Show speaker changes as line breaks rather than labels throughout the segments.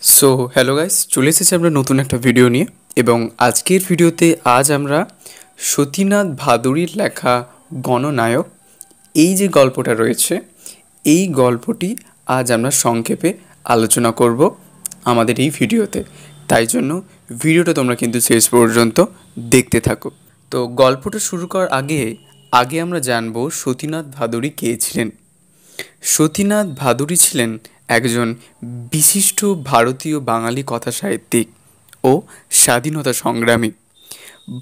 So hello guys, চলে এসেছি আমরা নতুন একটা ভিডিও নিয়ে। এবং আজকের ভিডিওতে আজ আমরা সতীনাথ ভাদুড়ির লেখা গণনায়ক এই যে গল্পটা রয়েছে, এই গল্পটি আজ আমরা সংক্ষেপে আলোচনা করব আমাদের এই ভিডিওতে। তাই জন্য ভিডিওটা তোমরা কিন্তু শেষ পর্যন্ত দেখতে থাকো। তো গল্পটা শুরু করার আগে আমরা জানবো সতীনাথ ভাদুড়ি কে ছিলেন। সতীনাথ ভাদুড়ি ছিলেন একজন বিশিষ্ট ভারতীয় বাঙালি কথাসাহিত্যিক ও স্বাধীনতা সংগ্রামী।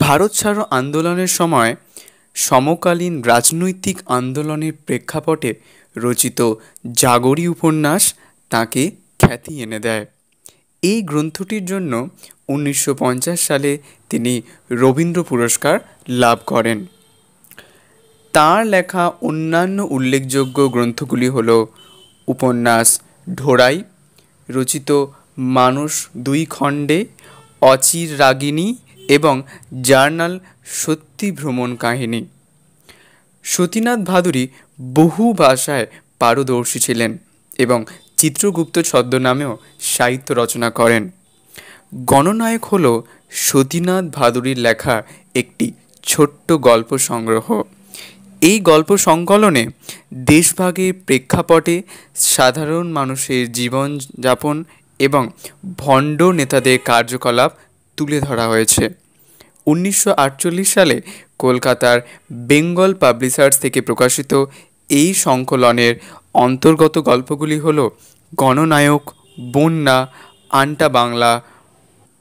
ভারত ছাড়ো আন্দোলনের সময় সমকালীন রাজনৈতিক আন্দোলনের প্রেক্ষাপটে রচিত জাগরি উপন্যাস তাঁকে খ্যাতি এনে দেয়। এই গ্রন্থটির জন্য 1950 সালে তিনি রবীন্দ্র পুরস্কার লাভ করেন। তাঁর লেখা অন্যান্য উল্লেখযোগ্য গ্রন্থগুলি হল উপন্যাস ঢোড়াই, রচিত মানুষ দুই খণ্ডে, অচির রাগিনী এবং জার্নাল সত্যি ভ্রমণ কাহিনী। সতীনাথ ভাদুড়ি বহু ভাষায় পারদর্শী ছিলেন এবং চিত্রগুপ্ত ছদ্মনামেও সাহিত্য রচনা করেন। গণনায়ক হল সতীনাথ ভাদুড়ির লেখা একটি ছোট্ট গল্প সংগ্রহ। এই গল্প সংকলনে দেশভাগের প্রেক্ষাপটে সাধারণ মানুষের জীবনযাপন এবং ভণ্ড নেতাদের কার্যকলাপ তুলে ধরা হয়েছে। 1948 সালে কলকাতার বেঙ্গল পাবলিশার্স থেকে প্রকাশিত এই সংকলনের অন্তর্গত গল্পগুলি হল গণনায়ক, বন্যা, আন্টা বাংলা,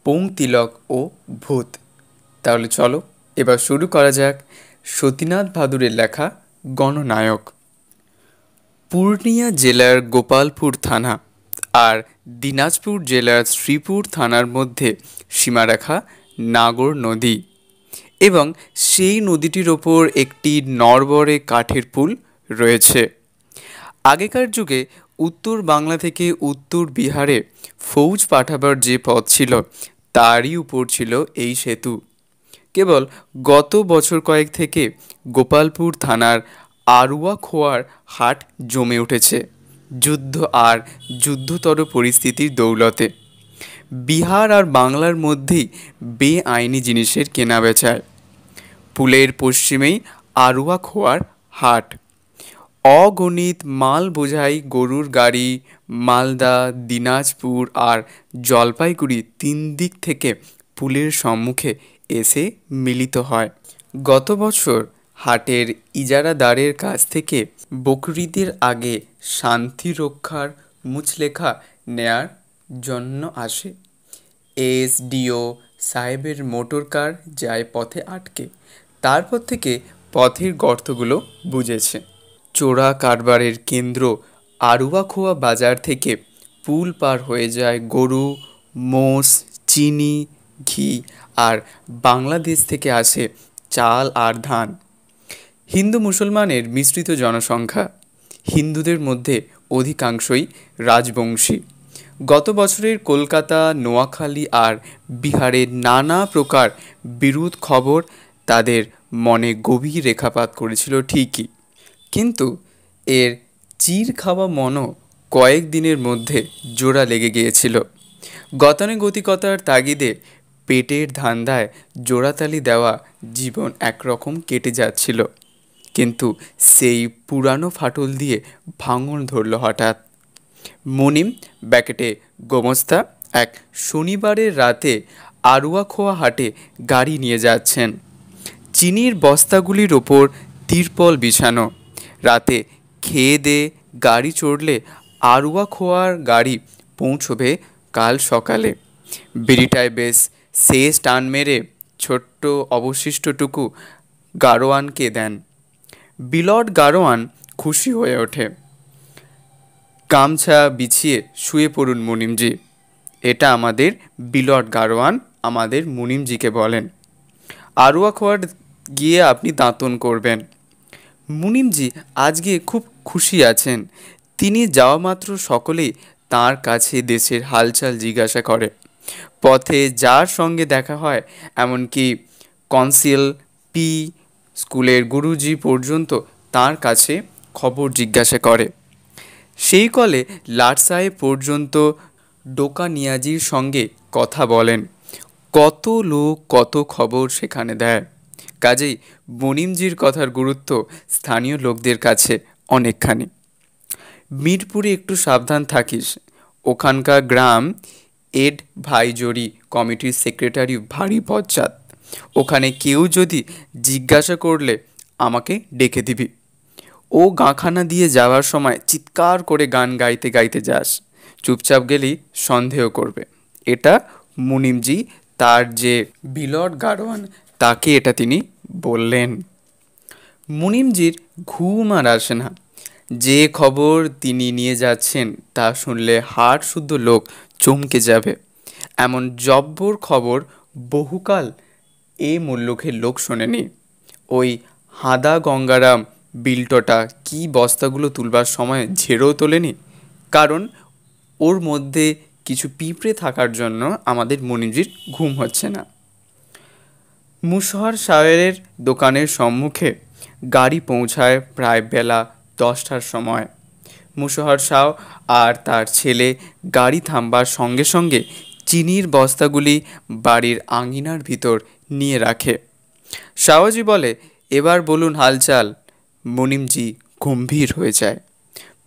পংতিলক ও ভূত। তাহলে চলো এবার শুরু করা যাক সতীনাথ ভাদুড়ির লেখা গণনায়ক। পূর্ণিয়া জেলার গোপালপুর থানা আর দিনাজপুর জেলার শ্রীপুর থানার মধ্যে সীমারেখা নাগর নদী এবং সেই নদীটির ওপর একটি নড়বড়ে কাঠের পুল রয়েছে। আগেকার যুগে উত্তর বাংলা থেকে উত্তর বিহারে ফৌজ পাঠাবার যে পথ ছিল তারই উপর ছিল এই সেতু। কেবল গত বছর কয়েক থেকে গোপালপুর থানার আরুয়া খোয়ার হাট জমে উঠেছে যুদ্ধ আর যুদ্ধতর পরিস্থিতির দৌলতে। বিহার আর বাংলার মধ্যেই বেআইনি জিনিসের কেনাবেচায়। পুলের পশ্চিমেই আরুয়া খোয়ার হাট। অগণিত মাল বোঝাই গরুর গাড়ি মালদা, দিনাজপুর আর জলপাইগুড়ি 3 দিক থেকে পুলের সম্মুখে এসে মিলিত হয়। গত বছর হাটের ইজারাদারের কাছ থেকে বকরিদের আগে শান্তি রক্ষার মুচলেখা নেয়ার জন্য আসে। এসডিও সাহেবের মোটর কার যায় পথে আটকে। তারপর থেকে পথের গর্তগুলো বুঝেছে। চোরা কারবারের কেন্দ্র আরুয়াখোয়া বাজার থেকে পুল পার হয়ে যায় গরু, মোষ, চিনি, ঘি আর বাংলাদেশ থেকে আসে চাল আর ধান। হিন্দু মুসলমানের মিশ্রিত জনসংখ্যা। হিন্দুদের মধ্যে অধিকাংশই রাজবংশী। গত বছরের কলকাতা, নোয়াখালী আর বিহারের নানা প্রকার বিরোধ খবর তাদের মনে গভীর রেখাপাত করেছিল ঠিকই, কিন্তু এর চির খাওয়া মনও কয়েক দিনের মধ্যে জোড়া লেগে গিয়েছিল। গতানুগতিকতার তাগিদে পেটের ধান্দায় জোড়াতালি দেওয়া জীবন একরকম কেটে যাচ্ছিল, কিন্তু সেই পুরানো ফাটল দিয়ে ভাঙন ধরল হঠাৎ। মুনিম ব্যাকেটে গোমস্তা এক শনিবারের রাতে আরুয়াখোয়া হাটে গাড়ি নিয়ে যাচ্ছেন। চিনির বস্তাগুলির ওপর তিরপল বিছানো। রাতে খেয়ে দিয়ে গাড়ি চড়লে আরুয়াখোয়ার গাড়ি পৌঁছবে কাল সকালে। বিড়িটায় বেশ শেষ টান মেরে ছোট্ট অবশিষ্টটুকু গারোয়ানকে দেন। বিলট গারোয়ান খুশি হয়ে ওঠে। গামছা বিছিয়ে শুয়ে পড়ুন মুনিমজি। এটা আমাদের বিলট গারোয়ান আমাদের মুনিমজিকে বলেন। আরুয়াখোয়ার গিয়ে আপনি দাঁতন করবেন। মুনিমজি আজকে খুব খুশি আছেন। তিনি যাওয়া মাত্র সকলেই তাঁর কাছে দেশের হালচাল জিজ্ঞাসা করে। পথে যার সঙ্গে দেখা হয়, এমনকি কনসিল, পি, স্কুলের গুরুজি পর্যন্ত তাঁর কাছে খবর জিজ্ঞাসা করে। সেই কলে লাট সাহেব পর্যন্ত ডোকা নিয়াজির সঙ্গে কথা বলেন। কত লোক কত খবর সেখানে দেয়। কাজেই মুনিমজির কথার গুরুত্ব স্থানীয় লোকদের কাছে অনেকখানি। মিরপুরে একটু সাবধান থাকিস, ওখানকার গ্রাম এডভাইজরি কমিটির সেক্রেটারি ভারী বজ্জাত। ওখানে কেউ যদি জিজ্ঞাসা করলে আমাকে ডেকে দিবি। ও গাঁখানা দিয়ে যাওয়ার সময় চিৎকার করে গান গাইতে গাইতে যাস, চুপচাপ গেলেই সন্দেহ করবে। এটা মুনিমজি তার যে বিলট গাড়োয়ান তাকে এটা তিনি বললেন। মুনিমজির ঘুম আর আসে না। যে খবর তিনি নিয়ে যাচ্ছেন তা শুনলে হাড় শুদ্ধ লোক চমকে যাবে। এমন জব্বর খবর বহুকাল এ মুল্লুকের লোক শোনেনি। ওই হাদা গঙ্গারাম বিল্টটা কি বস্তাগুলো তুলবার সময় ঝেড়েও তোলেনি, কারণ ওর মধ্যে কিছু পিঁপড়ে থাকার জন্য আমাদের মুনিমজির ঘুম হচ্ছে না। মুশহর সাহেবের দোকানের সম্মুখে গাড়ি পৌঁছায় প্রায় বেলা 10টার সময়। মুশহর শাহ আর তার ছেলে গাড়ি থামবার সঙ্গে সঙ্গে চিনির বস্তাগুলি বাড়ির আঙিনার ভিতর নিয়ে রাখে। শাহজি বলে, এবার বলুন হালচাল। মুনিমজি গম্ভীর হয়ে যায়।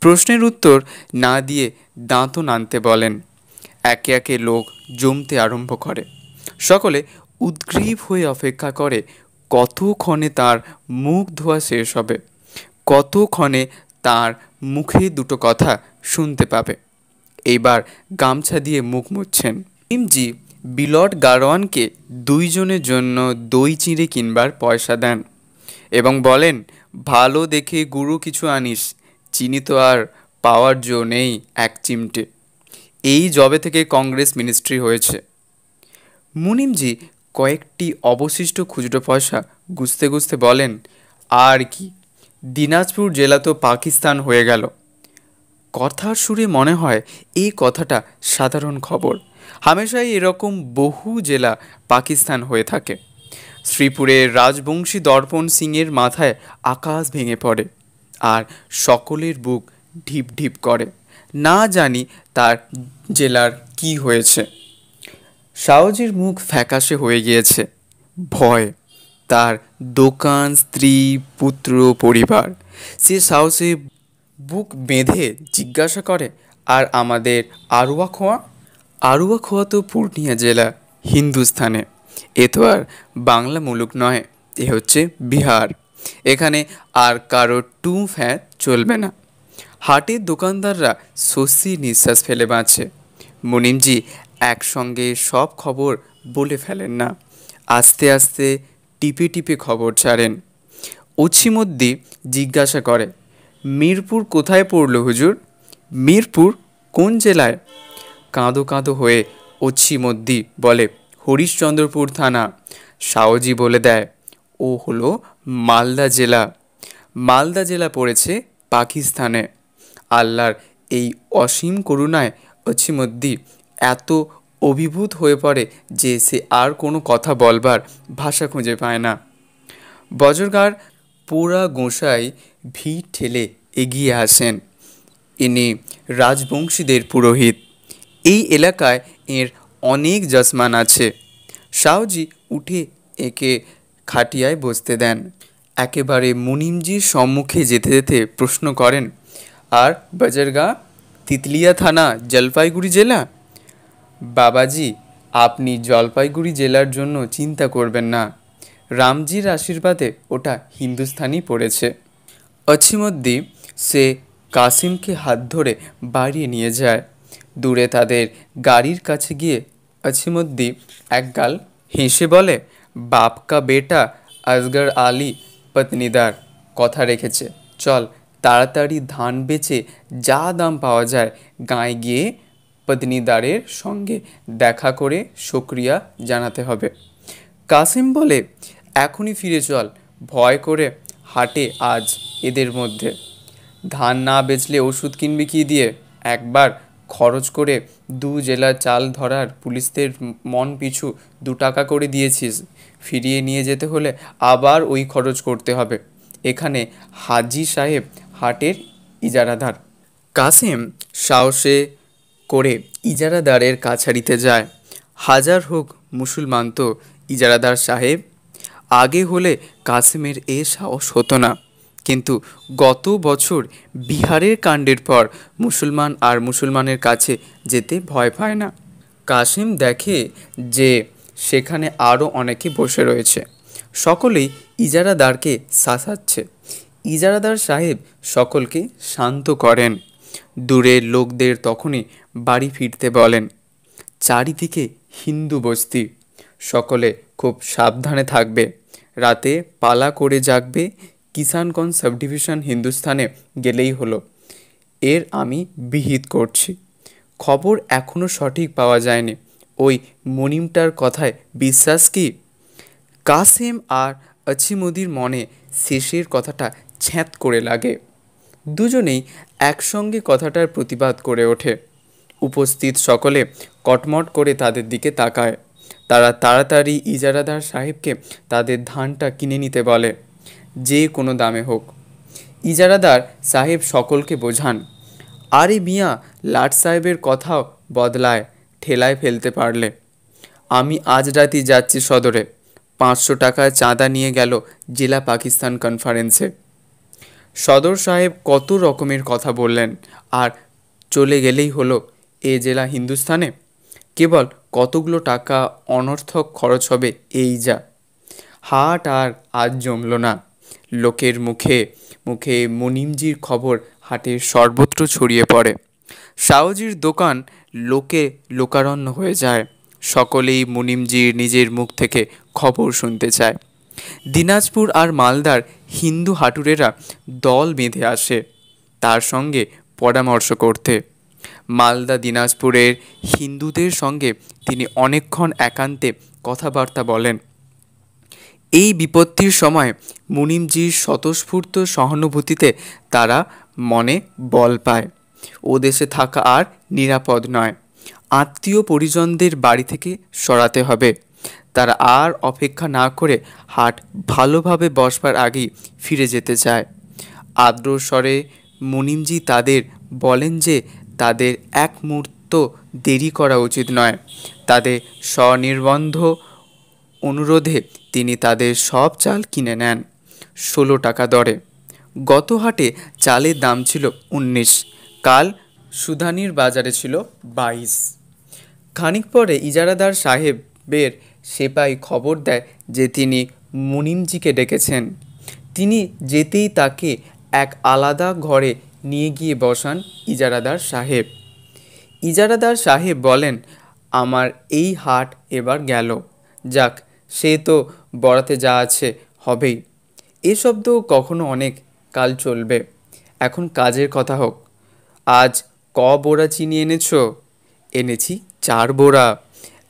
প্রশ্নের উত্তর না দিয়ে দাঁতও নানতে বলেন। একে একে লোক জমতে আরম্ভ করে। সকলে উদ্গ্রীব হয়ে অপেক্ষা করে কতক্ষণে তার মুখ ধোয়া শেষ হবে, কতক্ষণে তার মুখে দুটো কথা শুনতে পাবে। এইবার গামছা দিয়ে মুখ মুছছেন। মুনিমজি বিলট গাড়োয়ানকে 2 জনের জন্য দই চিঁড়ে কিনবার পয়সা দেন এবং বলেন, ভালো দেখে গুঁড়ো কিছু আনিস, চিনি তো আর পাওয়ার জো নেই এক চিমটে। এই যবে থেকে কংগ্রেস মিনিস্ট্রি হয়েছে। মুনিমজি কয়েকটি অবশিষ্ট খুচরো পয়সা গুছতে গুছতে বলেন, আর কি, দিনাজপুর জেলা তো পাকিস্তান হয়ে গেল। কথার সুরে মনে হয় এই কথাটা সাধারণ খবর। হামেশাই এরকম বহু জেলা পাকিস্তান হয়ে থাকে। শ্রীপুরের রাজবংশী দর্পণ সিংয়ের মাথায় আকাশ ভেঙে পড়ে আর সকলের বুক ঢিপ ঢিপ করে। না জানি তার জেলার কি হয়েছে। শাহজির মুখ ফ্যাকাশে হয়ে গিয়েছে। ভয়, তার দোকান, স্ত্রী, পুত্র, পরিবার। সে সাহসে বুক বেঁধে জিজ্ঞাসা করে, আর আমাদের আরুয়া খোয়া? আরুয়া খোয়া তো পূর্ণিয়া জেলা, হিন্দুস্থানে। এ তো আর বাংলা মুলুক নয়, এ হচ্ছে বিহার। এখানে আর কারো টু ফ্যাঁ চলবে না। হাটের দোকানদাররা স্বস্তির নিঃশ্বাস ফেলে বাঁচে। মুনিমজি একসঙ্গে সব খবর বলে ফেলেন না, আস্তে আস্তে টিপে টিপে খবর ছাড়েন। অছিমদ্দি জিজ্ঞাসা করে, মিরপুর কোথায় পড়ল হুজুর? মিরপুর কোন জেলায়? কাঁদো কাঁদো হয়ে অছিমদ্দি বলে, হরিশ্চন্দ্রপুর থানা। শাহজি বলে দেয়, ও হলো মালদা জেলা। মালদা জেলা পড়েছে পাকিস্তানে। আল্লাহর এই অসীম করুণায় অছিমদ্দি এত অভিভূত হয়ে পড়ে যে সে আর কোনো কথা বলবার ভাষা খুঁজে পায় না। বজরগার পোড়া গোঁসাই ভিড় ঠেলে এগিয়ে আসেন। ইনি রাজবংশীদের পুরোহিত। এই এলাকায় এর অনেক যজমান আছে। শাহজি উঠে একে খাটিয়ায় বসতে দেন। একেবারে মুনিমজির সম্মুখে যেতে যেতে প্রশ্ন করেন, আর বজরগা তিতলিয়া থানা জলপাইগুড়ি জেলা? বাবাজি, আপনি জলপাইগুড়ি জেলার জন্য চিন্তা করবেন না, রামজির আশীর্বাদে ওটা হিন্দুস্তানি পড়েছে। অছিমদ্দি সে কাসিমকে হাত ধরে বাড়িয়ে নিয়ে যায়। দূরে তাদের গাড়ির কাছে গিয়ে অছিমদ্দি একগাল হেসে বলে, বাপ কা বেটা আসগর আলী পত্নীদার কথা রেখেছে। চল তাড়াতাড়ি ধান বেচে যা দাম পাওয়া যায় গাঁয়ে গিয়ে পত্নীদারের সঙ্গে দেখা করে শুকরিয়া জানাতে হবে। কাসিম বলে, এখনই ফিরে চল, ভয় করে হাটে আজ এদের মধ্যে। ধান না বেচলে ওষুধ কিনবি কি দিয়ে? একবার খরচ করে 2 জেলার চাল ধরার পুলিশদের মন পিছু 2 টাকা করে দিয়েছিস, ফিরিয়ে নিয়ে যেতে হলে আবার ওই খরচ করতে হবে। এখানে হাজি সাহেব হাটের ইজারাদার। কাসিম সাহসে করে ইজারাদারের কাছারিতে যায়। হাজার হোক মুসলমান তো ইজারাদার সাহেব, আগে হলে কাসিমের এ সাহস হতো না, কিন্তু গত বছর বিহারের কাণ্ডের পর মুসলমানের কাছে যেতে ভয় পায় না। কাসিম দেখে যে সেখানে আরও অনেকে বসে রয়েছে, সকলেই ইজারাদারকে শাসাচ্ছে। ইজারাদার সাহেব সকলকে শান্ত করেন। দূরের লোকদের তখনই বাড়ি ফিরতে বলেন। চারিদিকে হিন্দু বস্তি, সকলে খুব সাবধানে থাকবে, রাতে পালা করে জাগবে। কিষানগঞ্জ সাব ডিভিশন হিন্দুস্থানে গেলেই হলো, এর আমি বিহিত করছি। খবর এখনও সঠিক পাওয়া যায়নি, ওই মনিমটার কথায় বিশ্বাস কি? কাসেম আর আছিমুদির মনে শেষের কথাটা ছ্যাঁত করে লাগে। দুজনেই একসঙ্গে কথাটার প্রতিবাদ করে ওঠে। উপস্থিত সকলে কটমট করে তাদের দিকে তাকায়। তারা তাড়াতাড়ি ইজারাদার সাহেবকে তাদের ধানটা কিনে নিতে বলে, যে কোনো দামে হোক। ইজারাদার সাহেব সকলকে বোঝান, আরে মিয়া, লাট সাহেবের কথাও বদলায় ঠেলায় ফেলতে পারলে। আমি আজ রাতেই যাচ্ছি সদরে, 500 টাকা চাঁদা নিয়ে গেল জেলা পাকিস্তান কনফারেন্সে। সদর সাহেব কত রকমের কথা বললেন, আর চলে গেলেই হলো এ জেলা হিন্দুস্থানে। কেবল কতগুলো টাকা অনর্থক খরচ হবে এই যা। হাট আর আজ জমল না। লোকের মুখে মুখে মনিমজির খবর হাটের সর্বত্র ছড়িয়ে পড়ে। শাওজির দোকান লোকে লোকারণ্য হয়ে যায়। সকলেই মনিমজির নিজের মুখ থেকে খবর শুনতে চায়। দিনাজপুর আর মালদার হিন্দু হাটুরেরা দল বেঁধে আসে তার সঙ্গে পরামর্শ করতে। মালদা দিনাজপুরের হিন্দুদের সঙ্গে তিনি অনেকক্ষণ একান্তে কথাবার্তা বলেন। এই বিপত্তির সময় মুনিমজির স্বতঃস্ফূর্ত সহানুভূতিতে তারা মনে বল পায়। ও দেশে থাকা আর নিরাপদ নয়, আত্মীয় পরিজনদের বাড়ি থেকে সরাতে হবে। তারা আর অপেক্ষা না করে হাট ভালোভাবে বসবার আগেই ফিরে যেতে চায়। আর্দ্র স্বরে মুনিমজি তাদের বলেন যে তাদের এক মুহূর্ত দেরি করা উচিত নয়। তাদের স্বনির্বন্ধ অনুরোধে তিনি তাদের সব চাল কিনে নেন 16 টাকা দরে। গত হাটে চালের দাম ছিল 19, কাল সুধানির বাজারে ছিল 22। খানিক পরে ইজারাদার সাহেবের সেপাই খবর দেয় যে তিনি মুনিমজিকে ডেকেছেন। তিনি যেতেই তাকে এক আলাদা ঘরে নিয়ে গিয়ে বসান ইজারাদার সাহেব। ইজারাদার সাহেব বলেন, আমার এই হাট এবার গেল, যাক, সে তো বরাতে যা আছে হবেই। এসব তো কখনো অনেক কাল চলবে, এখন কাজের কথা হোক। আজ ক বোরা চিনি এনেছো? এনেছি 4 বোরা।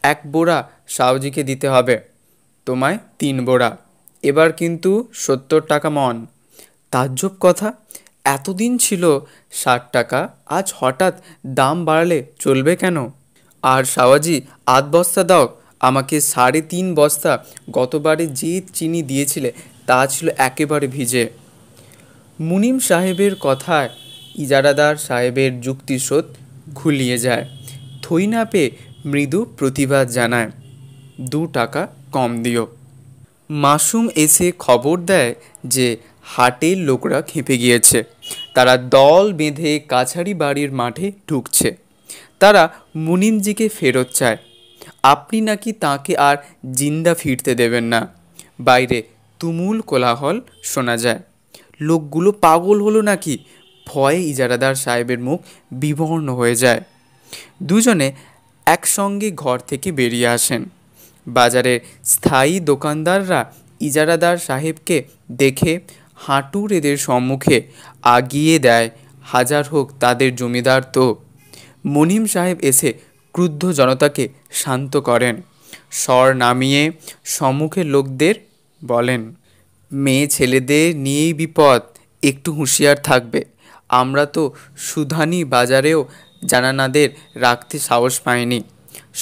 1 বোরা সাউজিকে দিতে হবে, তোমায় 3 বোরা। এবার কিন্তু 70 টাকা মন। তাজ্জব কথা, এতদিন ছিল 60 টাকা, আজ হঠাৎ দাম বাড়ালে চলবে কেন? আর সাওয়াজি 8 বস্তা দাও আমাকে। 3.5 বস্তা গতবারে যে চিনি দিয়েছিলে তা ছিল একেবারে ভিজে। মুনিম সাহেবের কথায় ইজারাদার সাহেবের যুক্তিস্রোত ঘুলিয়ে যায়। থই না পেয়ে মৃদু প্রতিবাদ জানায়, 2 টাকা কম দিও। মাসুম এসে খবর দেয় যে হাটের লোকরা খেপে গিয়েছে। তারা দল বেঁধে কাছারি বাড়ির মাঠে ঢুকছে। তারা মুনিমজিকে ফেরত চায়। আপনি নাকি তাকে আর জিন্দা ফিরতে দেবেন না। বাইরে তুমুল কোলাহল শোনা যায়। লোকগুলো পাগল হলো নাকি? ভয়ে ইজারাদার সাহেবের মুখ বিবর্ণ হয়ে যায়। দুজনে একসঙ্গে ঘর থেকে বেরিয়ে আসেন। বাজারের স্থায়ী দোকানদাররা ইজারাদার সাহেবকে দেখে হাঁটুর এদের সম্মুখে আগিয়ে দেয়, হাজার হোক তাদের জমিদার তো। মুনিম সাহেব এসে ক্রুদ্ধ জনতাকে শান্ত করেন। স্বর নামিয়ে সম্মুখের লোকদের বলেন, মেয়ে ছেলেদের নিয়েই বিপদ, একটু হুঁশিয়ার থাকবে। আমরা তো সুধানি বাজারেও জানানাদের রাখতে সাহস পাইনি,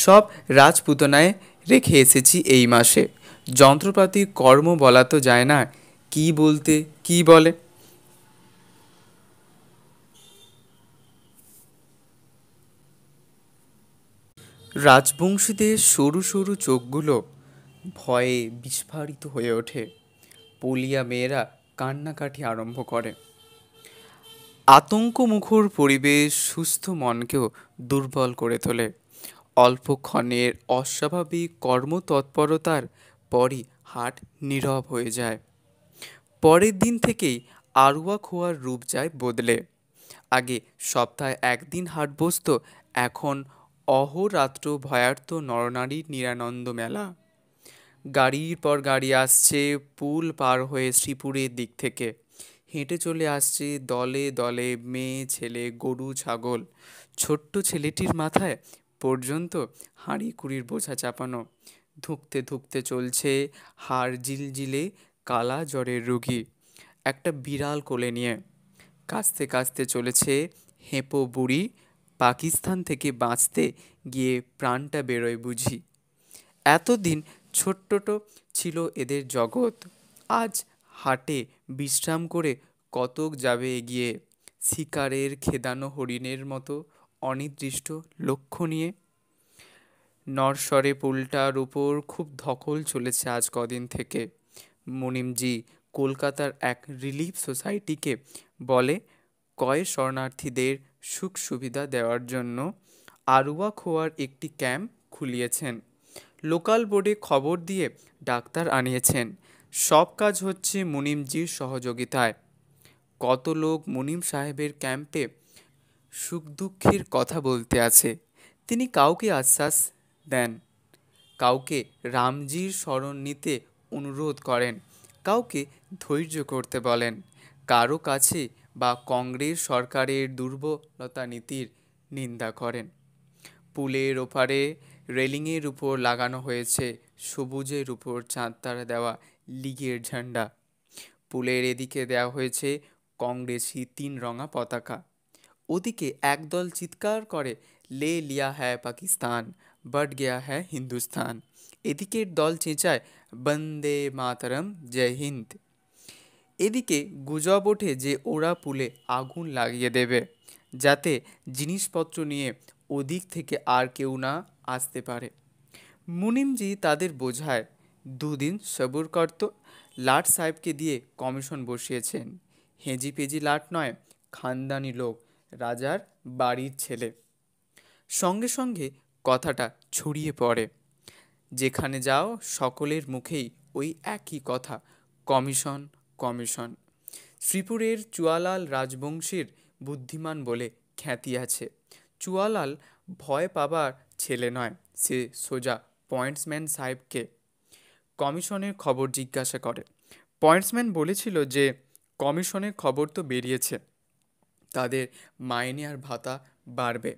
সব রাজপুতনায় রেখে এসেছি এই মাসে। যন্ত্রপাতি কর্ম বলা তো যায় না, কি বলতে কি বলে। রাজবংশীদের সরু সরু চোখগুলো ভয়ে বিস্ফারিত হয়ে ওঠে। পলিয়া মেয়েরা কান্নাকাটি আরম্ভ করে। আতঙ্কমুখর পরিবেশ সুস্থ মনকেও দুর্বল করে তোলে। অল্পক্ষণের অস্বাভাবিক কর্মতৎপরতার পরই হাট নীরব হয়ে যায়। পরের দিন থেকেই আরুয়া খোয়ার রূপ যায় বদলে। আগে সপ্তাহে একদিন হাট বসত, এখন অহোরাত্র ভয়ার্ত নরনারীর নিরানন্দ মেলা। গাড়ির পর গাড়ি আসছে পুল পার হয়ে শ্রীপুরের দিক থেকে। হেঁটে চলে আসছে দলে দলে মেয়ে ছেলে গরু ছাগল। ছোট্ট ছেলেটির মাথায় পর্যন্ত হাঁড়ি কুড়ির বোঝা চাপানো। ধুঁকতে ধুঁকতে চলছে হাড় জিলজিলে কালা জ্বরের রুগী একটা বিড়াল কোলে নিয়ে। কাস্তে কাস্তে চলেছে হেঁপো বুড়ি, পাকিস্তান থেকে বাঁচতে গিয়ে প্রাণটা বেরোয় বুঝি। এতদিন ছোট্টটো ছিল এদের জগৎ, আজ হাটে বিশ্রাম করে কতক যাবে এগিয়ে, শিকারের খেদানো হরিণের মতো অনির্দিষ্ট লক্ষ্য নিয়ে। নরসরে পুলটার উপর খুব ধকল চলেছে আজ কদিন থেকে। মুনিমজি কলকাতার এক রিলিফ সোসাইটিকে বলে কয় শরণার্থীদের সুখ সুবিধা দেওয়ার জন্য আরুয়া খোয়ার একটি ক্যাম্প খুলিয়েছেন। লোকাল বোর্ডে খবর দিয়ে ডাক্তার আনিয়েছেন। সব কাজ হচ্ছে মুনিমজির সহযোগিতায়। কত লোক মুনিম সাহেবের ক্যাম্পে সুখ দুঃখের কথা বলতে আছে। তিনি কাউকে আশ্বাস দেন, কাউকে রামজির শরণ নিতে অনুরোধ করেন, কাউকে ধৈর্য করতে বলেন, কারো কাছে বা কংগ্রেস সরকারের দুর্বলতা নীতির নিন্দা করেন। পুলের ওপারে রেলিংয়ের উপর লাগানো হয়েছে সবুজের উপর চাঁদতারা দেওয়া লীগের ঝান্ডা। পুলের এদিকে দেওয়া হয়েছে কংগ্রেসি 3 রঙা পতাকা। ওদিকে একদল চিৎকার করে লে লিয়া হ্যায় পাকিস্তান, বট গেয়া হ্যায় হিন্দুস্তান। এদিকের দল চেঁচায় বন্দে মাতরম, জয় হিন্দ। এদিকে গুজব ওঠে যে ওরা পুলে আগুন লাগিয়ে দেবে, যাতে জিনিসপত্র নিয়ে ওদিক থেকে আর কেউ না আসতে পারে। মুনিমজি তাদের বোঝায় 2 দিন সবুর করত। লাট সাহেবকে দিয়ে কমিশন বসিয়েছেন। হেজি পেজি লাট নয়, খানদানি লোক, রাজার বাড়ির ছেলে। সঙ্গে সঙ্গে কথাটা ছড়িয়ে পড়ে। যেখানে যাও সকলের মুখেই ওই একই কথা, কমিশন কমিশন। শ্রীপুরের চুয়ালাল রাজবংশীর বুদ্ধিমান বলে খ্যাতি আছে। চুয়ালাল ভয় পাবার ছেলে নয়, সে সোজা পয়েন্টসম্যান সাহেবকে কমিশনের খবর জিজ্ঞাসা করে। পয়েন্টসম্যান বলেছিল যে কমিশনের খবর তো বেরিয়েছে, তাদের মাইনে আর ভাতা বাড়বে।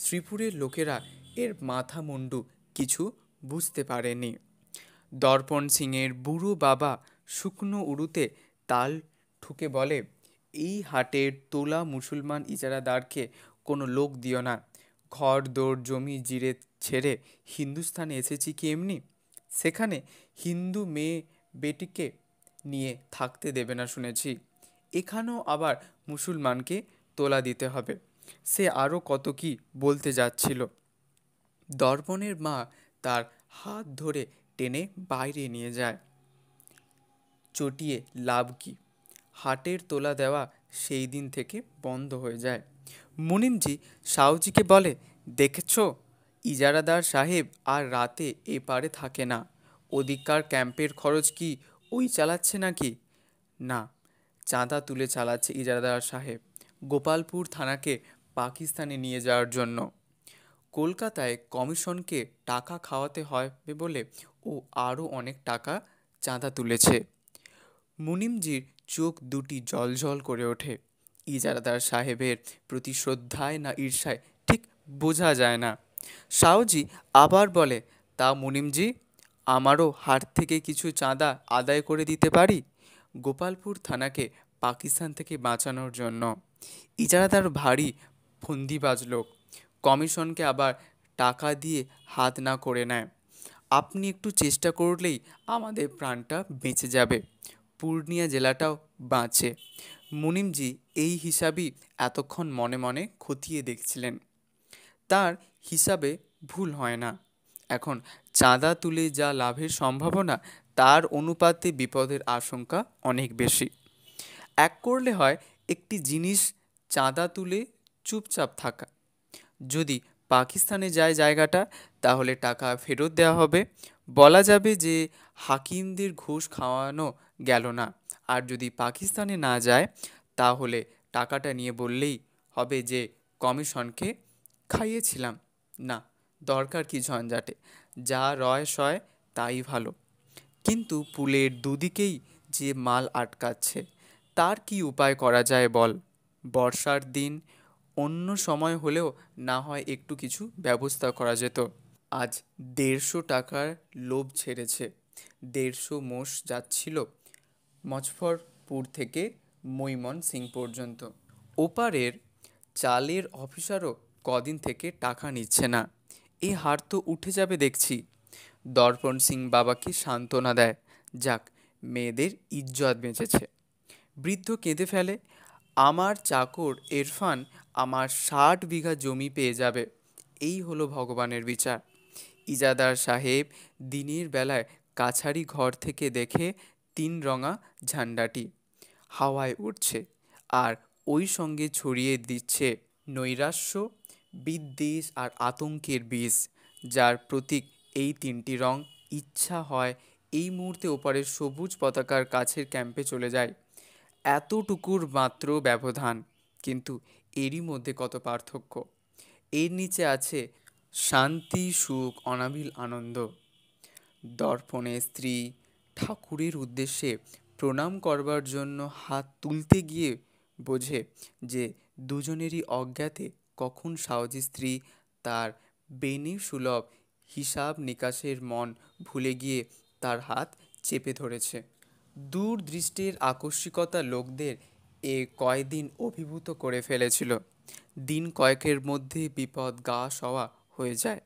শ্রীপুরের লোকেরা এর মাথা মুন্ডু কিছু বুঝতে পারেনি। দর্পণ সিংয়ের বুড়ো বাবা শুকনো উড়ুতে তাল ঠুকে বলে, এই হাটের তোলা মুসলমান ইজারাদারকে কোনো লোক দিও না। ঘর দৌড় জমি জিরে ছেড়ে হিন্দুস্থানে এসেছি কি এমনি? সেখানে হিন্দু মেয়ে বেটিকে নিয়ে থাকতে দেবে না শুনেছি। এখানেও আবার মুসলমানকে তোলা দিতে হবে। সে আরও কত কি বলতে যাচ্ছিল। দর্পণের মা তার হাত ধরে টেনে বাইরে নিয়ে যায়। চটিয়ে লাভ কি? হাটের তোলা দেওয়া সেই দিন থেকে বন্ধ হয়ে যায়। মুনিমজি সাউজিকে বলে, দেখেছ ইজারাদার সাহেব আর রাতে এপারে থাকে না। ওদিককার ক্যাম্পের খরচ কি ওই চালাচ্ছে নাকি? না, চাঁদা তুলে চালাচ্ছে ইজারাদার সাহেব গোপালপুর থানাকে পাকিস্তানে নিয়ে যাওয়ার জন্য। কলকাতায় কমিশনকে টাকা খাওয়াতে হবে বলে ও আরও অনেক টাকা চাঁদা তুলেছে। মুনিমজির চোখ দুটি জলজল করে ওঠে। ইজারাদার সাহেবের প্রতি শ্রদ্ধায় না ঈর্ষায় ঠিক বোঝা যায় না। সাউজি আবার বলে, তা মুনিমজি, আমারও হাট থেকে কিছু চাঁদা আদায় করে দিতে পারি গোপালপুর থানাকে পাকিস্তান থেকে বাঁচানোর জন্য। ইজারাদার ভারী ফন্দিবাজ লোক, কমিশনকে আবার টাকা দিয়ে হাত না করে নেয়। আপনি একটু চেষ্টা করলেই আমাদের প্রাণটা বেঁচে যাবে, পূর্ণিয়া জেলাটাও বাঁচে। মুনিমজি এই হিসাবই এতক্ষণ মনে মনে খতিয়ে দেখছিলেন। তার হিসাবে ভুল হয় না। এখন চাঁদা তুলে যা লাভের সম্ভাবনা, তার অনুপাতে বিপদের আশঙ্কা অনেক বেশি। এক করলে হয় একটি জিনিস চাঁদা তুলে চুপচাপ থাকা। যদি পাকিস্তানে যায় জায়গাটা, তাহলে টাকা ফেরত দেওয়া হবে, বলা যাবে যে হাকিমদের ঘুষ খাওয়ানো গেল না। আর যদি পাকিস্তানে না যায়, তাহলে টাকাটা নিয়ে বললেই হবে যে কমিশনকে খাইয়েছিলাম। না, দরকার কি ঝঞ্ঝাটে, যা রয় সয় তাই ভালো। কিন্তু পুলের দুদিকেই যে মাল আটকাচ্ছে, তার কি উপায় করা যায় বল? বর্ষার দিন, অন্য সময় হলেও না হয় একটু কিছু ব্যবস্থা করা যেত। আজ 150 টাকার লোভ ছেড়েছে। 150 মোষ যাচ্ছিল মুজফ্ফরপুর থেকে ময়মনসিংহ পর্যন্ত। ওপারের চালের অফিসারও কদিন থেকে টাকা নিচ্ছে না। এই হার তো উঠে যাবে দেখছি। দর্পণ সিং বাবাকে সান্ত্বনা দেয়, যাক, মেয়েদের ইজ্জত বেঁচেছে। বৃদ্ধ কেঁদে ফেলে, আমার চাকর ইরফান আমার 60 বিঘা জমি পেয়ে যাবে। এই হলো ভগবানের বিচার। ইজাদার সাহেব দিনের বেলায় কাছারি ঘর থেকে দেখে 3 রঙা ঝান্ডাটি হাওয়ায় উঠছে, আর ওই সঙ্গে ছড়িয়ে দিচ্ছে নৈরাশ্য, বিদ্বেষ আর আতঙ্কের বীজ, যার প্রতীক এই 3টি রং। ইচ্ছা হয় এই মুহূর্তে ওপারের সবুজ পতাকার কাছের ক্যাম্পে চলে যায়। এতটুকুর মাত্র ব্যবধান, কিন্তু এরই মধ্যে কত পার্থক্য। এর নিচে আছে শান্তি, সুখ, অনাবিল আনন্দ। দর্পণে স্ত্রী ঠাকুরের উদ্দেশ্যে প্রণাম করবার জন্য হাত তুলতে গিয়ে বোঝে যে দুজনেরই অজ্ঞাতে কখন সাহসী স্ত্রী তার বেনে সুলভ হিসাব নিকাশের মন ভুলে গিয়ে তার হাত চেপে ধরেছে। দূরদৃষ্টির আকস্মিকতা লোকদের এ কয়দিন অভিভূত করে ফেলেছিল। দিন কয়েকের মধ্যে বিপদ গা সওয়া হয়ে যায়।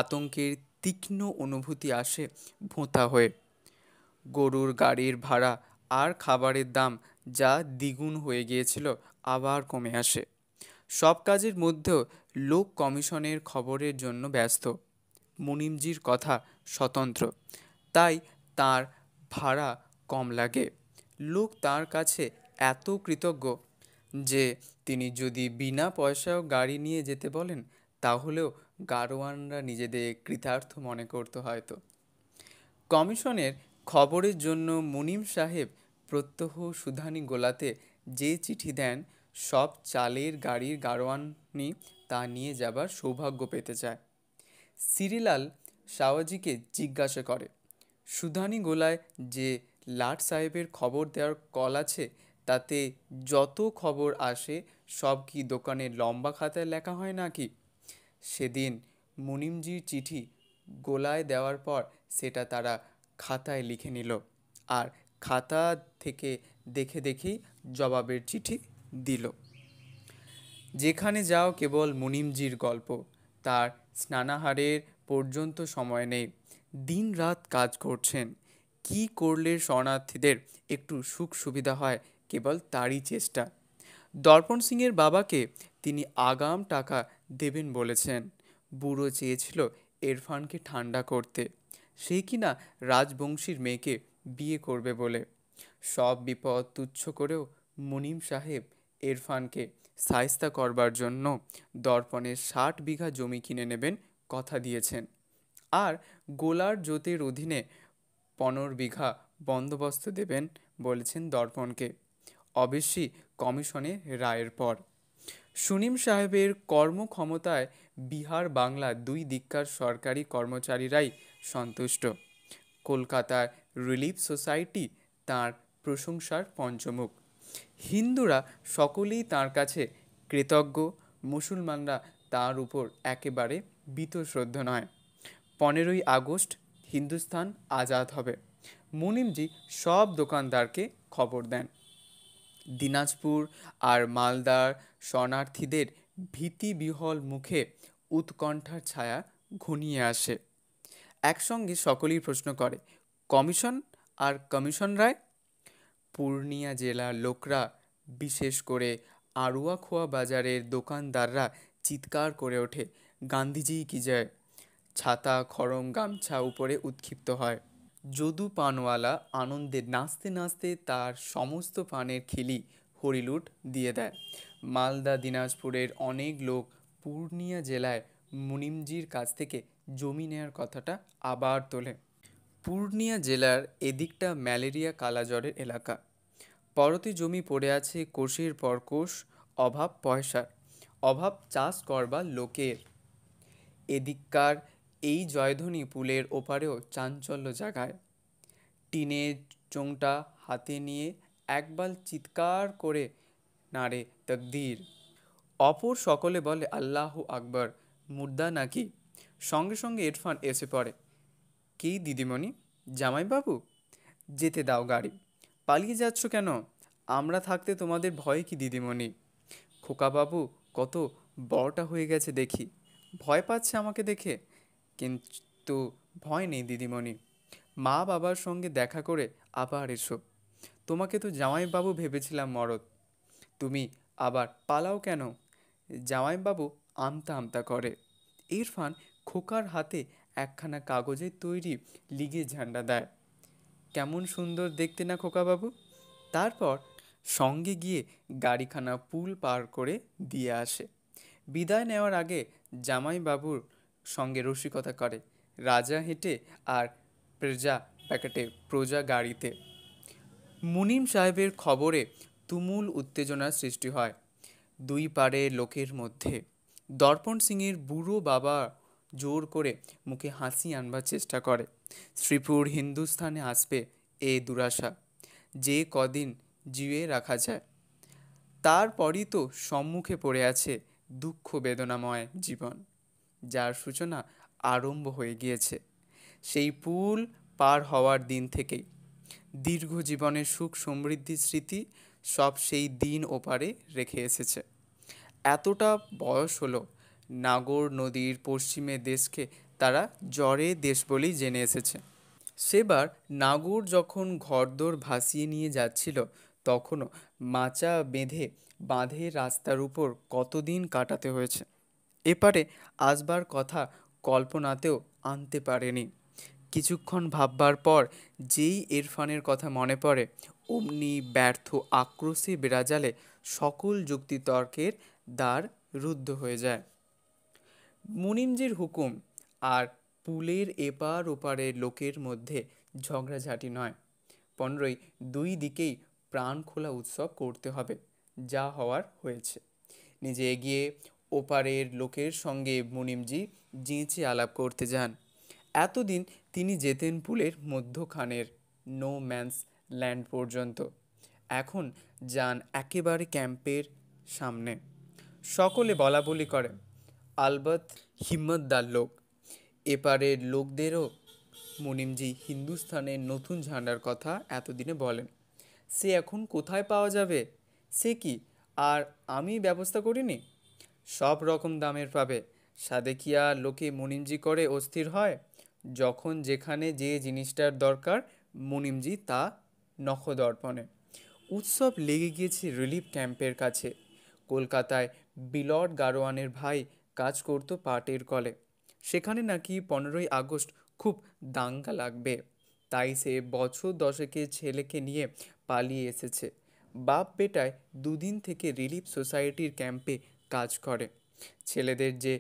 আতঙ্কের তীক্ষ্ণ অনুভূতি আসে ভোঁতা হয়ে। গরুর গাড়ির ভাড়া আর খাবারের দাম যা দ্বিগুণ হয়ে গিয়েছিল, আবার কমে আসে। সব কাজের মধ্যেও লোক কমিশনের খবরের জন্য ব্যস্ত। মুনিমজির কথা স্বতন্ত্র, তাই তার ভাড়া কম লাগে। লোক তার কাছে এত কৃতজ্ঞ যে তিনি যদি বিনা পয়সাও গাড়ি নিয়ে যেতে বলেন, তাহলেও গাড়োয়ানরা নিজেদের কৃতার্থ মনে করতো হয়তো। কমিশনের খবরের জন্য মুনিম সাহেব প্রত্যহ সুধানী গোলাতে যে চিঠি দেন, সব চালের গাড়ির গাড়োয়ানই তা নিয়ে যাবার সৌভাগ্য পেতে চায়। সিরিলাল শাওয়াজিকে জিজ্ঞাসা করে, সুধানী গোলায় যে লাট সাহেবের খবর দেওয়ার কল আছে, তাতে যত খবর আসে সব কি দোকানে লম্বা খাতায় লেখা হয় নাকি? সেদিন মুনিমজির চিঠি গোলায় দেওয়ার পর সেটা তারা খাতায় লিখে নিল, আর খাতা থেকে দেখে দেখেই জবাবের চিঠি দিল। যেখানে যাও কেবল মুনিমজির গল্প। তার স্নানাহারের পর্যন্ত সময় নেই, দিন রাত কাজ করছেন। কি করলে শরণার্থীদের একটু সুখ সুবিধা হয়, কেবল তারই চেষ্টা। দর্পণ সিংয়ের বাবাকে তিনি আগাম টাকা দেবেন বলেছেন। বুড়ো চেয়েছিল ইরফানকে ঠান্ডা করতে, সে কিনা রাজবংশীর মেয়েকে বিয়ে করবে বলে। সব বিপদ তুচ্ছ করেও মুনিম সাহেব ইরফানকে শায়েস্তা করবার জন্য দর্পণের 60 বিঘা জমি কিনে নেবেন কথা দিয়েছেন, আর গোলার জোতের অধীনে 15 বিঘা বন্দোবস্ত দেবেন বলেছেন দর্পণকে, অবশ্যই কমিশনের রায়ের পর। সুনিম সাহেবের কর্মক্ষমতায় বিহার বাংলা দুই দিককার সরকারি কর্মচারীরাই সন্তুষ্ট। কলকাতার রিলিফ সোসাইটি তাঁর প্রশংসার পঞ্চমুখ। হিন্দুরা সকলেই তাঁর কাছে কৃতজ্ঞ, মুসলমানরা তাঁর উপর একেবারে বীতশ্রদ্ধ নয়। 15ই আগস্ট হিন্দুস্তান আজাদ হবে। মুনিমজি সব দোকানদারকে খবর দেন। দিনাজপুর আর মালদার শরণার্থীদের ভীতিবিহ্বল মুখে উৎকণ্ঠার ছায়া ঘনিয়ে আসে। একসঙ্গে সকলেই প্রশ্ন করে, কমিশন আর কমিশন রায়? পূর্ণিয়া জেলার লোকরা, বিশেষ করে আড়ুয়াখোয়া বাজারের দোকানদাররা চিৎকার করে ওঠে, গান্ধীজি কি জয়! ছাতা খড়ম গামছা উপরে উৎক্ষিপ্ত হয়। যদু পানওয়ালা আনন্দে নাচতে নাচতে তার সমস্ত পানের খিলি হরিলুট দিয়ে দেয়। মালদা দিনাজপুরের অনেক লোক পূর্ণিয়া জেলায় মুনিমজির কাছ থেকে জমি নেয়ার কথাটা আবার তোলে। পূর্ণিয়া জেলার এদিকটা ম্যালেরিয়া কালাজ্বরের এলাকা। পরতে জমি পড়ে আছে কোষের পর কোষ, অভাব পয়সার, অভাব চাষ করবার লোকের। এদিককার এই জয়ধ্বনি পুলের ওপারেও চাঞ্চল্য জাগায়। টিনের চোংটা হাতে নিয়ে একবার চিৎকার করে নাড়ে তকদীর। অপর সকলে বলে আল্লাহু আকবার, মুর্দা নাকি। সঙ্গে সঙ্গে ইরফান এসে পড়ে। কি দিদিমণি, জামাইবাবু? যেতে দাও গাড়ি। পালিয়ে যাচ্ছ কেন? আমরা থাকতে তোমাদের ভয় কি দিদিমণি? খোকাবাবু কত বড়টা হয়ে গেছে দেখি, ভয় পাচ্ছে আমাকে দেখে। কিন্তু ভয় নেই দিদিমণি, মা বাবার সঙ্গে দেখা করে আবার এসো। তোমাকে তো জামাইবাবু ভেবেছিলাম মরদ, তুমি আবার পালাও কেন? জামাইবাবু আমতা আমতা করে। ইরফান খোকার হাতে একখানা কাগজের তৈরি লিগের ঝান্ডা দেয়। কেমন সুন্দর দেখতে না খোকাবাবু? তারপর সঙ্গে গিয়ে গাড়িখানা পুল পার করে দিয়ে আসে। বিদায় নেওয়ার আগে জামাইবাবুর সঙ্গে রসিকতা করে, রাজা হেঁটে আর প্রজা প্যাকেটে প্রজা গাড়িতে। মুনিম সাহেবের খবরে তুমুল উত্তেজনার সৃষ্টি হয় দুই পাড়ের লোকের মধ্যে। দর্পণ সিংয়ের বুড়ো বাবা জোর করে মুখে হাসি আনবার চেষ্টা করে। শ্রীপুর হিন্দুস্থানে আসবে এ দুরাশা, যে কদিন জিয়ে রাখা যায়। তারপরই তো সম্মুখে পড়ে আছে দুঃখ বেদনাময় জীবন, যার সূচনা আরম্ভ হয়ে গিয়েছে সেই পুল পার হওয়ার দিন থেকেই। দীর্ঘ জীবনের সুখ সমৃদ্ধি স্মৃতি সব সেই দিন ওপারে রেখে এসেছে। এতটা বয়স হলো, নাগর নদীর পশ্চিমে দেশকে তারা জ্বরে দেশ বলেই জেনে এসেছে। সেবার নাগর যখন ঘরদোর ভাসিয়ে নিয়ে যাচ্ছিল, তখনও মাচা বেঁধে বাঁধের রাস্তার উপর কতদিন কাটাতে হয়েছে, এপারে আসবার কথা কল্পনাতেও আনতে পারেনি। কিছুক্ষণ ভাববার পর যেই ইরফানের কথা মনে পড়ে, অমনি ব্যর্থ আক্রোশে বিরাজালে সকল যুক্তিতর্কের দ্বার রুদ্ধ হয়ে যায়। মুনিমজির হুকুম আর পুলের এপার ওপারের লোকের মধ্যে ঝগড়াঝাটি নয়, 15ই দুই দিকেই প্রাণ খোলা উৎসব করতে হবে। যা হওয়ার হয়েছে। নিজে এগিয়ে ওপারের লোকের সঙ্গে মুনিমজি যেঁচে আলাপ করতে যান। এতদিন তিনি যেতেন পুলের মধ্যখানের নো ম্যানস ল্যান্ড পর্যন্ত, এখন যান একেবারে ক্যাম্পের সামনে। সকলে বলা বলি করে, আলবৎ হিম্মতদার লোক। এপারের লোকদেরও মুনিমজি হিন্দুস্থানের নতুন ঝান্ডার কথা এতদিনে বলেন। সে এখন কোথায় পাওয়া যাবে? সে কি আর আমি ব্যবস্থা করিনি? সব রকম দামের পাবে। সাদেকিয়া লোকে মুনিমজি করে অস্থির হয়। যখন যেখানে যে জিনিসটার দরকার মুনিমজি তা নখদর্পণে। উৎসব লেগে গিয়েছে রিলিফ ক্যাম্পের কাছে। কলকাতায় বিলর্ড গারোয়ানের ভাই কাজ করতো পাটের কলে। সেখানে নাকি 15ই আগস্ট খুব দাঙ্গা লাগবে, তাই সে বছর দশেকের ছেলেকে নিয়ে পালিয়ে এসেছে। বাপ বেটায় দুদিন থেকে রিলিফ সোসাইটির ক্যাম্পে কাজ করে। ছেলেদের যে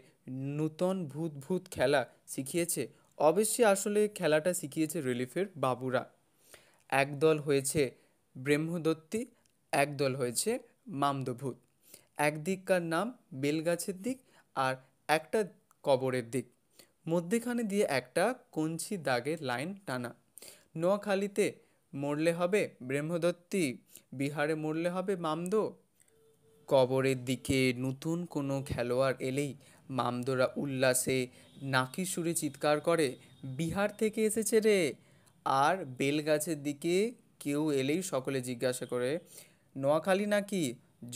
নূতন ভূত ভূত খেলা শিখিয়েছে, অবশ্যই আসলে খেলাটা শিখিয়েছে রিলিফের বাবুরা। একদল হয়েছে ব্রহ্মদত্তি, একদল হয়েছে মামদভূত। একদিককার নাম বেলগাছের দিক আর একটা কবরের দিক, মধ্যেখানে দিয়ে একটা কঞ্চি দাগের লাইন টানা। নোয়াখালীতে মরলে হবে ব্রহ্মদত্তি, বিহারে মরলে হবে মামদো। কবরের দিকে নতুন কোনো খেলোয়াড় এলেই মামদোরা উল্লাসে নাকি সুরে চিৎকার করে, বিহার থেকে এসেছে রে। আর বেলগাছের দিকে কেউ এলেই সকলে জিজ্ঞাসা করে, নোয়াখালী নাকি?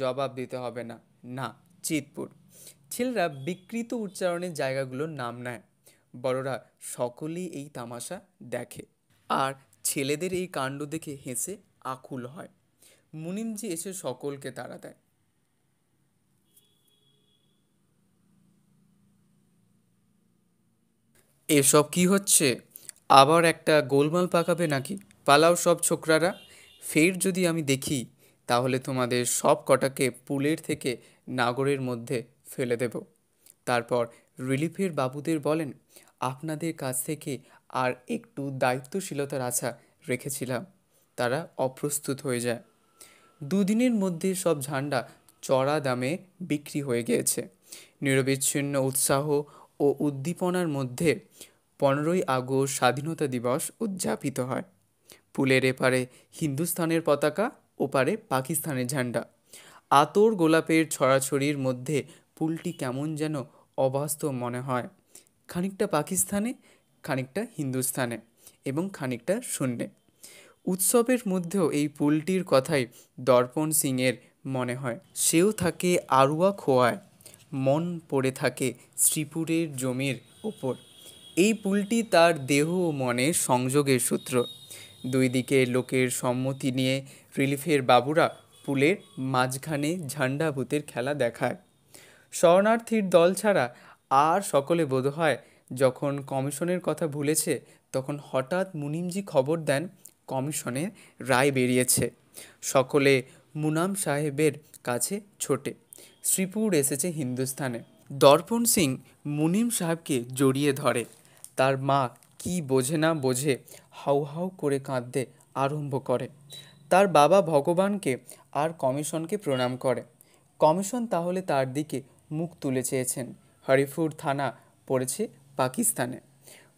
জবাব দিতে হবে না, না চিতপুর। ছেলেরা বিকৃত উচ্চারণের জায়গাগুলোর নাম নেয়। বড়রা সকলেই এই তামাশা দেখে আর ছেলেদের এই কাণ্ড দেখে হেসে আকুল হয়। মুনিমজি এসে সকলকে তাড়া দেয়। এসব কি হচ্ছে? আবার একটা গোলমাল পাকাবে নাকি? পালাও সব ছোকরারা। ফের যদি আমি দেখি তাহলে তোমাদের সব কটাকে পুলের থেকে নাগরের মধ্যে ফেলে দেব। তারপর রিলিফের বাবুদের বলেন, আপনাদের কাছ থেকে আর একটু দায়িত্বশীলতার আশা রেখেছিলাম। তারা অপ্রস্তুত হয়ে যায়। দুদিনের মধ্যে সব ঝান্ডা চড়া দামে বিক্রি হয়ে গিয়েছে। নিরবিচ্ছিন্ন উৎসাহ ও উদ্দীপনার মধ্যে 15ই আগস্ট স্বাধীনতা দিবস উদযাপিত হয়। পুলের এপারে হিন্দুস্তানের পতাকা, ওপারে পাকিস্তানের ঝান্ডা। আতর গোলাপের ছড়াছড়ির মধ্যে পুলটি কেমন যেন অবাস্তব মনে হয়। খানিকটা পাকিস্তানে, খানিকটা হিন্দুস্তানে এবং খানিকটা শূন্যে। উৎসবের মধ্যেও এই পুলটির কথাই দর্পণ সিংয়ের মনে হয়। সেও থাকে আরুয়া খোয়ায়, মন পড়ে থাকে শ্রীপুরের জমির ওপর। এই পুলটি তার দেহ ও মনের সংযোগের সূত্র। দুই দিকে লোকের সম্মতি নিয়ে রিলিফের বাবুরা পুলের মাঝখানে ঝান্ডা ভূতের খেলা দেখায়। শরণার্থীর দল ছাড়া আর সকলে বোধহয় যখন কমিশনের কথা ভুলেছে, তখন হঠাৎ মুনিমজি খবর দেন কমিশনের রায় বেরিয়েছে। সকলে মুনাম সাহেবের কাছে ছোটে। শ্রীপুর এসেছে হিন্দুস্তানে। দর্পণ সিং মুনিম সাহেবকে জড়িয়ে ধরে। তার মা কি বোঝে না বোঝে হাউ হাউ করে কাঁদতে আরম্ভ করে। তার বাবা ভগবানকে আর কমিশনকে প্রণাম করে। কমিশন তাহলে তার দিকে মুখ তুলে চেয়েছেন। হরিপুর থানা পড়েছে পাকিস্তানে।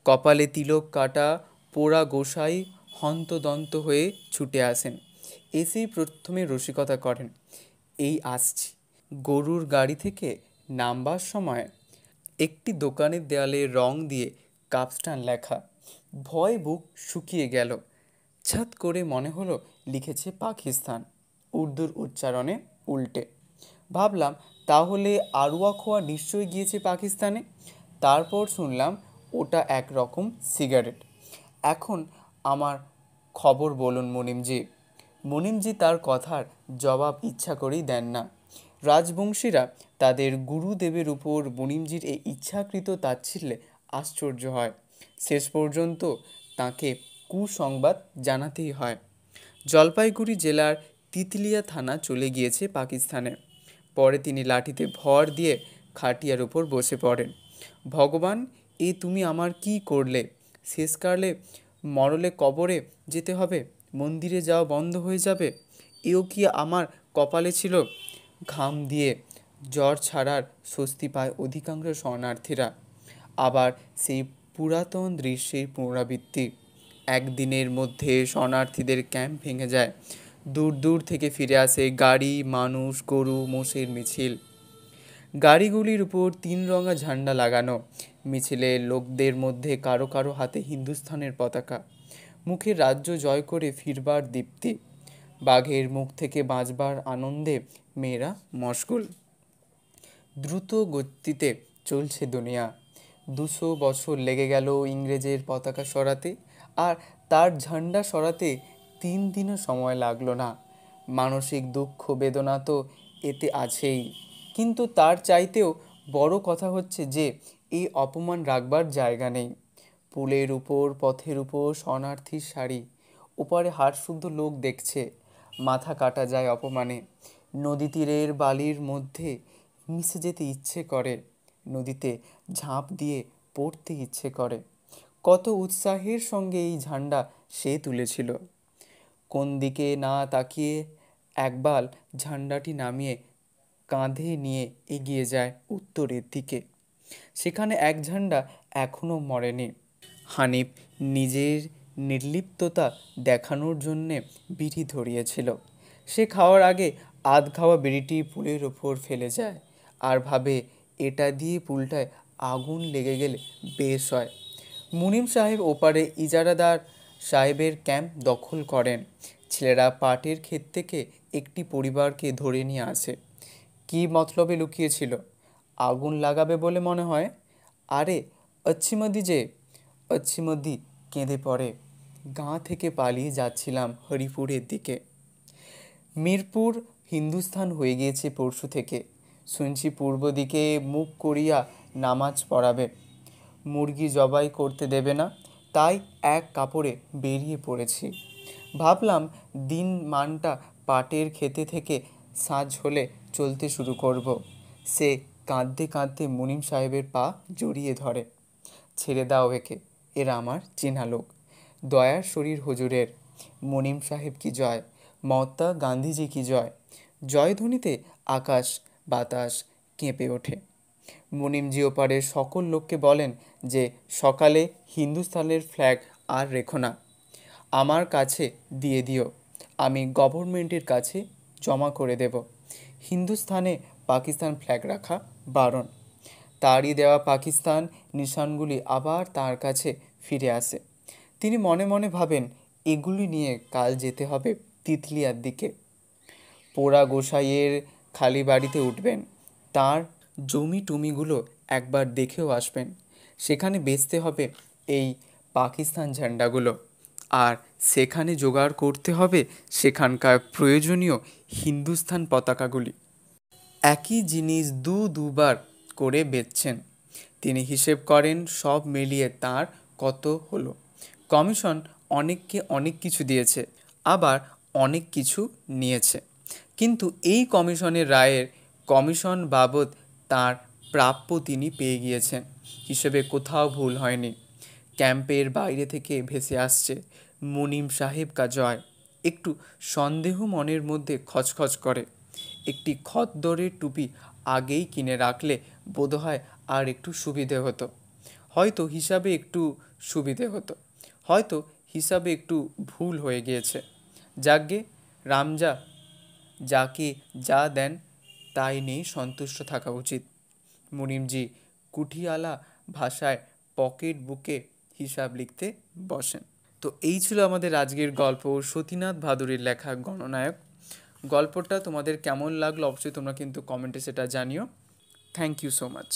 কপালে তিলক কাটা পোড়া গোসাই হন্তদন্ত হয়ে ছুটে আসেন। এসেই প্রথমে রসিকতা করেন, এই আসছি। গরুর গাড়ি থেকে নামবার সময় একটি দোকানের দেয়ালে রং দিয়ে কাপস্টান লেখা। ভয় বুক শুকিয়ে গেল। ছাত করে মনে হলো লিখেছে পাকিস্তান, উর্দুর উচ্চারণে উল্টে। ভাবলাম তাহলে আরুয়া খোয়া নিশ্চয়ই গিয়েছে পাকিস্তানে। তারপর শুনলাম ওটা একরকম সিগারেট। এখন আমার খবর বলুন মুনিমজি। মুনিমজি তার কথার জবাব ইচ্ছা করেই দেন না। রাজবংশীরা তাদের গুরুদেবের উপর মুনিমজির এই ইচ্ছাকৃত তাচ্ছিল্যে আশ্চর্য হয়। শেষ পর্যন্ত তাকে কুসংবাদ জানাতেই হয়। জলপাইগুড়ি জেলার তিতলিয়া থানা চলে গিয়েছে পাকিস্তানে। পরে তিনি লাঠিতে ভর দিয়ে খাটিয়ার উপর বসে পড়েন। ভগবান, এ তুমি আমার কি করলে? শেষকালে মরলে কবরে যেতে হবে, মন্দিরে যাওয়া বন্ধ হয়ে যাবে, এও কি আমার কপালে ছিল? ঘাম দিয়ে জ্বর ছাড়ার স্বস্তি পায় অধিকাংশ শরণার্থীরা। আবার সেই পুরাতন দৃশ্যের পুনরাবৃত্তি। একদিনের মধ্যে শরণার্থীদের ক্যাম্প ভেঙে যায়। দূর দূর থেকে ফিরে আসে গাড়ি, মানুষ, গরু, মোষের মিছিল। গাড়িগুলির উপর 3 রঙা ঝান্ডা লাগানো। মিছিলে লোকদের মধ্যে কারো কারো হাতে হিন্দুস্তানের পতাকা। মুখে রাজ্য জয় করে ফিরবার দীপ্তি। বাঘের মুখ থেকে বাঁচবার আনন্দে মেয়েরা মশগুল। দ্রুত গতিতে চলছে দুনিয়া। 200 বছর লেগে গেল ইংরেজের পতাকা সরাতে, আর তার ঝান্ডা সরাতে 3 দিনও সময় লাগলো না। মানসিক দুঃখ বেদনা তো এতে আছেই, কিন্তু তার চাইতেও বড় কথা হচ্ছে যে এই অপমান রাখবার জায়গা নেই। পুলের উপর, পথের উপর শরণার্থীর সারি, ওপারে হাড়শুদ্ধ লোক দেখছে। মাথা কাটা যায় অপমানে। নদী তীরের বালির মধ্যে মিশে যেতে ইচ্ছে করে, নদীতে ঝাঁপ দিয়ে পড়তে ইচ্ছে করে। কত উৎসাহের সঙ্গে এই ঝান্ডা সে তুলেছিল। কোন দিকে না তাকিয়ে একবাল ঝান্ডাটি নামিয়ে কাঁধে নিয়ে এগিয়ে যায় উত্তরের দিকে। সেখানে এক ঝান্ডা এখনও মরেনি। হানিফ নিজের নির্লিপ্ততা দেখানোর জন্যে বিড়ি ধরিয়েছিল। সে খাওয়ার আগে আধ খাওয়া বিড়িটি পুলের ওপর ফেলে যায়, আর ভাবে এটা দিয়ে পুলটায় আগুন লেগে গেলে বেশ হয়। মুনিম সাহেব ওপারে ইজারাদার সাহেবের ক্যাম্প দখল করেন। ছেলেরা পাটের ক্ষেত থেকে একটি পরিবারকে ধরে নিয়ে আসে। কী মতলবে লুকিয়েছিল? আগুন লাগাবে বলে মনে হয়। আরে অচ্ছিমদি যে। অচ্ছিমদি কেঁদে পড়ে। গাঁ থেকে পালিয়ে যাচ্ছিলাম হরিপুরের দিকে। মিরপুর হিন্দুস্তান হয়ে গিয়েছে পরশু থেকে। শুনছি পূর্ব দিকে মুখ করিয়া নামাজ পড়াবে। মুরগি জবাই করতে দেবে না, তাই এক কাপড়ে বেরিয়ে পড়েছি। ভাবলাম দিন মানটা পাটের খেতে থেকে সাঁঝ হলে চলতে শুরু করব। সে কাঁদতে কাঁদতে মুনিম সাহেবের পা জড়িয়ে ধরে। ছেড়ে দাও একে, এরা আমার চেনা লোক, দয়ার শরীর হুজুরের। মুনিম সাহেব কি জয়, মহাত্মা গান্ধীজি কি জয়। জয়ধ্বনিতে আকাশ বাতাস কেঁপে ওঠে। মুনিমজি ওপারের সকল লোককে বলেন যে সকালে হিন্দুস্তানের ফ্ল্যাগ আর রেখো না, আমার কাছে দিয়ে দিও, আমি গভর্নমেন্টের কাছে জমা করে দেব। হিন্দুস্তানে পাকিস্তান ফ্ল্যাগ রাখা বারণ। তারই দেওয়া পাকিস্তান নিশানগুলি আবার তার কাছে ফিরে আসে। তিনি মনে মনে ভাবেন, এগুলি নিয়ে কাল যেতে হবে তিতলিয়ার দিকে। পোড়া গোসাইয়ের খালি বাড়িতে উঠবেন, তার জমি টুমিগুলো একবার দেখেও আসবেন। সেখানে বেচতে হবে এই পাকিস্তান ঝান্ডাগুলো, আর সেখানে জোগাড় করতে হবে সেখানকার প্রয়োজনীয় হিন্দুস্তান পতাকাগুলি। একই জিনিস দুবার করে বেচছেন। তিনি হিসেব করেন, সব মিলিয়ে তার কত হলো। কমিশন অনেককে অনেক কিছু দিয়েছে, আবার অনেক কিছু নিয়েছে, কিন্তু এই কমিশনের রায়ের কমিশন বাবদ তার প্রাপ্য তিনি পেয়ে গিয়েছেন। হিসেবে কোথাও ভুল হয়নি। ক্যাম্পের বাইরে থেকে ভেসে আসছে মুনিম সাহেব কা জয়। একটু সন্দেহ মনের মধ্যে খচখচ করে। একটি খদ্দরের টুপি আগেই কিনে রাখলে বোধহয় আর একটু সুবিধে হতো, হয়তো একটু ভুল হয়ে গিয়েছে। যাকগে, রামজা যাকে যা দেন তাই নিয়ে সন্তুষ্ট থাকা উচিত। মুনিমজি কুঠিয়ালা ভাষায় পকেট বুকে হিসাব লিখতে বসেন। তো এই ছিল আমাদের আজকের গল্প, সতীনাথ ভাদুড়ির লেখা গণনায়ক। গল্পটা তোমাদের কেমন লাগলো অবশ্যই তোমরা কিন্তু কমেন্টে সেটা জানিও। Thank you so much.